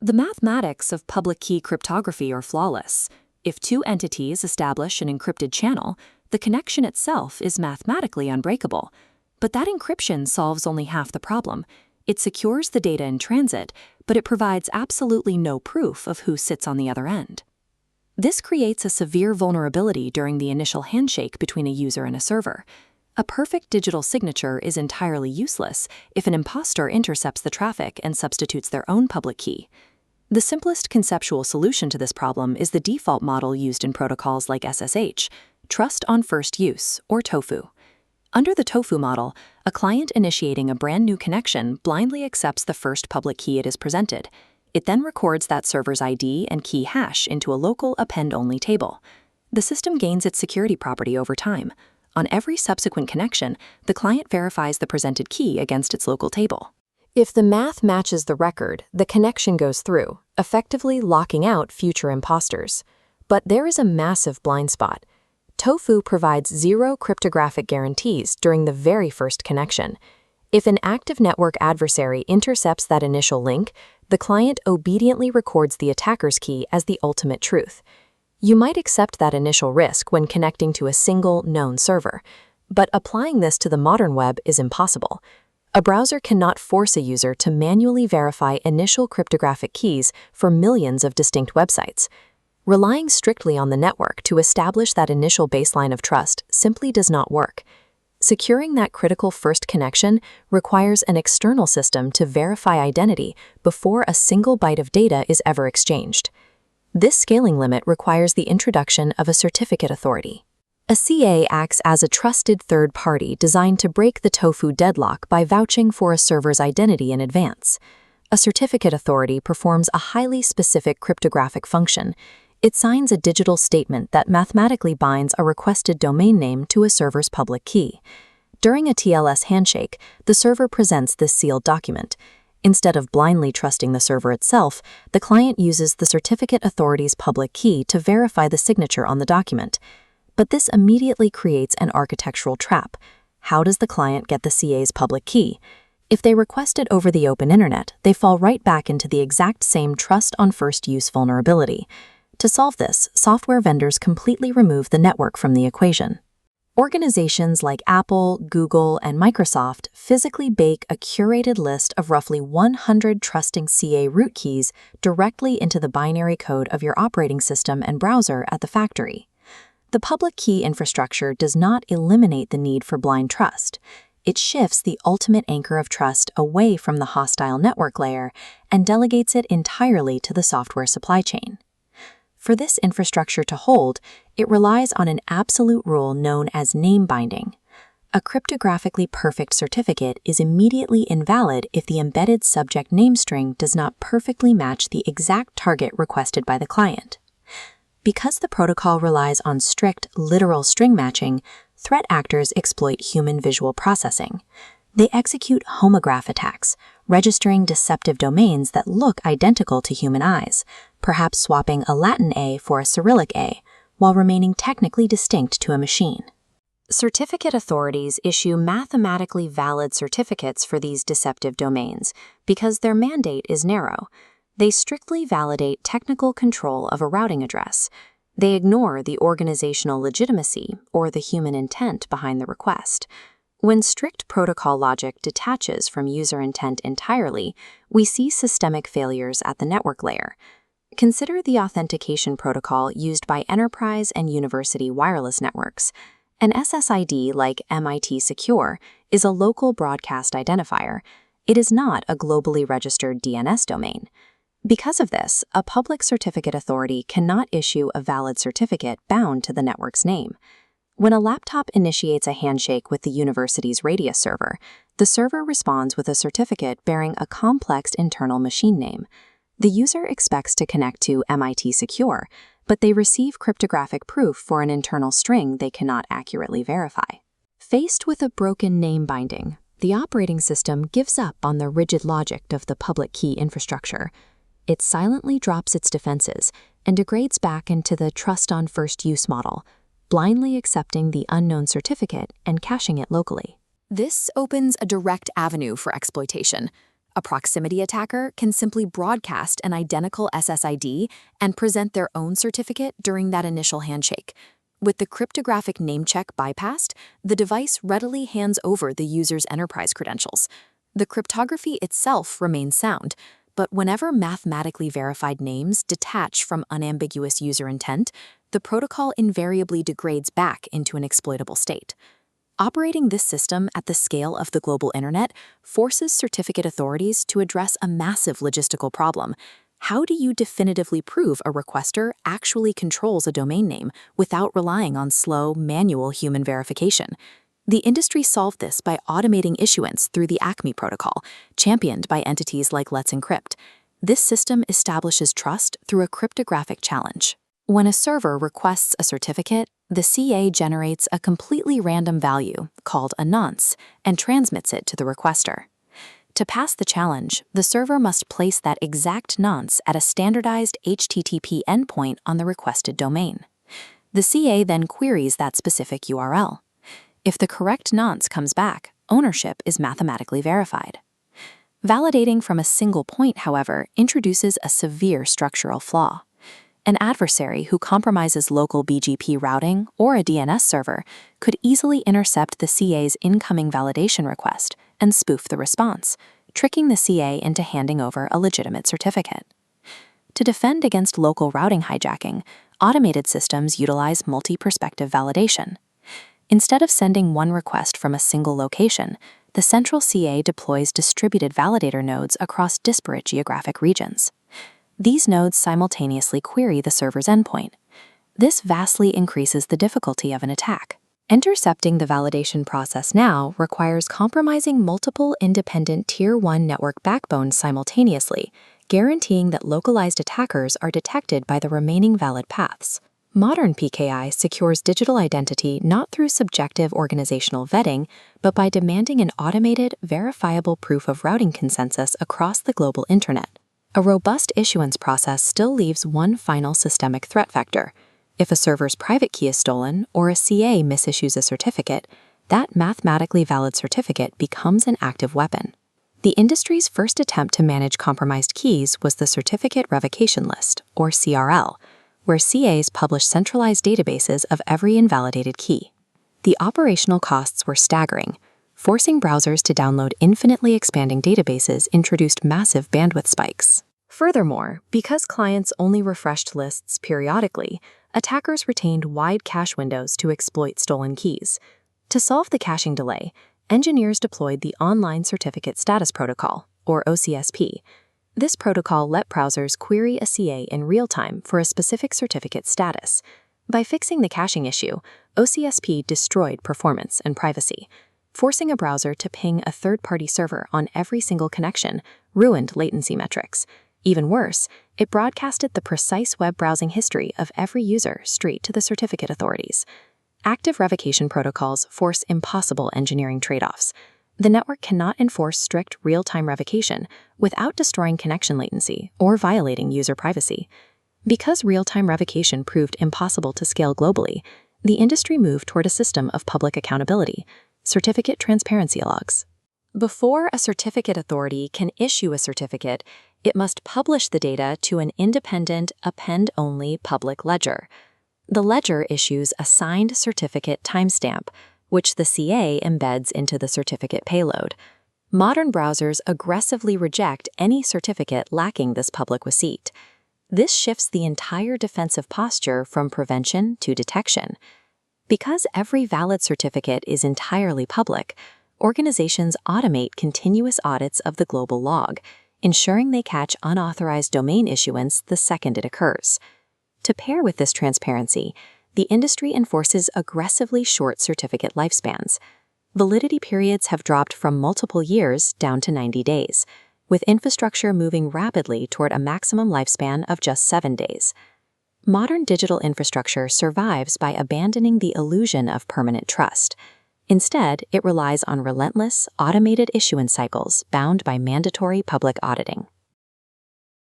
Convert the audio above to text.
The mathematics of public key cryptography are flawless. If two entities establish an encrypted channel, the connection itself is mathematically unbreakable. But that encryption solves only half the problem. It secures the data in transit, but it provides absolutely no proof of who sits on the other end. This creates a severe vulnerability during the initial handshake between a user and a server. A perfect digital signature is entirely useless if an imposter intercepts the traffic and substitutes their own public key. The simplest conceptual solution to this problem is the default model used in protocols like SSH, Trust on First Use, or TOFU. Under the TOFU model, a client initiating a brand new connection blindly accepts the first public key it is presented. It then records that server's ID and key hash into a local append-only table. The system gains its security property over time. On every subsequent connection, the client verifies the presented key against its local table. If the math matches the record, the connection goes through, effectively locking out future imposters. But there is a massive blind spot. TOFU provides zero cryptographic guarantees during the very first connection. If an active network adversary intercepts that initial link, the client obediently records the attacker's key as the ultimate truth. You might accept that initial risk when connecting to a single, known server, but applying this to the modern web is impossible. A browser cannot force a user to manually verify initial cryptographic keys for millions of distinct websites. Relying strictly on the network to establish that initial baseline of trust simply does not work. Securing that critical first connection requires an external system to verify identity before a single byte of data is ever exchanged. This scaling limit requires the introduction of a certificate authority. A CA acts as a trusted third party designed to break the TOFU deadlock by vouching for a server's identity in advance. A certificate authority performs a highly specific cryptographic function. It signs a digital statement that mathematically binds a requested domain name to a server's public key. During a TLS handshake, the server presents this sealed document. Instead of blindly trusting the server itself, the client uses the certificate authority's public key to verify the signature on the document. But this immediately creates an architectural trap. How does the client get the CA's public key? If they request it over the open internet, they fall right back into the exact same trust on first use vulnerability. To solve this, software vendors completely remove the network from the equation. Organizations like Apple, Google, and Microsoft physically bake a curated list of roughly 100 trusting CA root keys directly into the binary code of your operating system and browser at the factory. The public key infrastructure does not eliminate the need for blind trust. It shifts the ultimate anchor of trust away from the hostile network layer and delegates it entirely to the software supply chain. For this infrastructure to hold, it relies on an absolute rule known as name binding. A cryptographically perfect certificate is immediately invalid if the embedded subject name string does not perfectly match the exact target requested by the client. Because the protocol relies on strict, literal string matching, threat actors exploit human visual processing. They execute homograph attacks, registering deceptive domains that look identical to human eyes, perhaps swapping a Latin A for a Cyrillic A, while remaining technically distinct to a machine. Certificate authorities issue mathematically valid certificates for these deceptive domains because their mandate is narrow. They strictly validate technical control of a routing address. They ignore the organizational legitimacy or the human intent behind the request. When strict protocol logic detaches from user intent entirely, we see systemic failures at the network layer. Consider the authentication protocol used by enterprise and university wireless networks. An SSID like MIT Secure is a local broadcast identifier. It is not a globally registered DNS domain. Because of this, a public certificate authority cannot issue a valid certificate bound to the network's name. When a laptop initiates a handshake with the university's Radius server, the server responds with a certificate bearing a complex internal machine name. The user expects to connect to MIT Secure, but they receive cryptographic proof for an internal string they cannot accurately verify. Faced with a broken name binding, the operating system gives up on the rigid logic of the public key infrastructure. It silently drops its defenses and degrades back into the trust on first use model, blindly accepting the unknown certificate and caching it locally. This opens a direct avenue for exploitation. A proximity attacker can simply broadcast an identical SSID and present their own certificate during that initial handshake. With the cryptographic name check bypassed, the device readily hands over the user's enterprise credentials. The cryptography itself remains sound, but whenever mathematically verified names detach from unambiguous user intent, the protocol invariably degrades back into an exploitable state. Operating this system at the scale of the global internet forces certificate authorities to address a massive logistical problem. How do you definitively prove a requester actually controls a domain name without relying on slow, manual human verification? The industry solved this by automating issuance through the ACME protocol, championed by entities like Let's Encrypt. This system establishes trust through a cryptographic challenge. When a server requests a certificate, the CA generates a completely random value, called a nonce, and transmits it to the requester. To pass the challenge, the server must place that exact nonce at a standardized HTTP endpoint on the requested domain. The CA then queries that specific URL. If the correct nonce comes back, ownership is mathematically verified. Validating from a single point, however, introduces a severe structural flaw. An adversary who compromises local BGP routing or a DNS server could easily intercept the CA's incoming validation request and spoof the response, tricking the CA into handing over a legitimate certificate. To defend against local routing hijacking, automated systems utilize multi-perspective validation. Instead of sending one request from a single location, the central CA deploys distributed validator nodes across disparate geographic regions. These nodes simultaneously query the server's endpoint. This vastly increases the difficulty of an attack. Intercepting the validation process now requires compromising multiple independent Tier 1 network backbones simultaneously, guaranteeing that localized attackers are detected by the remaining valid paths. Modern PKI secures digital identity not through subjective organizational vetting, but by demanding an automated, verifiable proof of routing consensus across the global internet. A robust issuance process still leaves one final systemic threat vector. If a server's private key is stolen or a CA misissues a certificate, that mathematically valid certificate becomes an active weapon. The industry's first attempt to manage compromised keys was the Certificate Revocation List, or CRL, where CAs publish centralized databases of every invalidated key. The operational costs were staggering. Forcing browsers to download infinitely expanding databases introduced massive bandwidth spikes. Furthermore, because clients only refreshed lists periodically, attackers retained wide cache windows to exploit stolen keys. To solve the caching delay, engineers deployed the Online Certificate Status Protocol, or OCSP. This protocol let browsers query a CA in real time for a specific certificate status. By fixing the caching issue, OCSP destroyed performance and privacy. Forcing a browser to ping a third-party server on every single connection ruined latency metrics. Even worse, it broadcasted the precise web browsing history of every user straight to the certificate authorities. Active revocation protocols force impossible engineering trade-offs. The network cannot enforce strict real-time revocation without destroying connection latency or violating user privacy. Because real-time revocation proved impossible to scale globally, the industry moved toward a system of public accountability, certificate transparency logs. Before a certificate authority can issue a certificate, it must publish the data to an independent, append-only public ledger. The ledger issues a signed certificate timestamp, which the CA embeds into the certificate payload. Modern browsers aggressively reject any certificate lacking this public receipt. This shifts the entire defensive posture from prevention to detection. Because every valid certificate is entirely public, organizations automate continuous audits of the global log, ensuring they catch unauthorized domain issuance the second it occurs. To pair with this transparency, the industry enforces aggressively short certificate lifespans. Validity periods have dropped from multiple years down to 90 days, with infrastructure moving rapidly toward a maximum lifespan of just 7 days. Modern digital infrastructure survives by abandoning the illusion of permanent trust. Instead, it relies on relentless, automated issuance cycles bound by mandatory public auditing.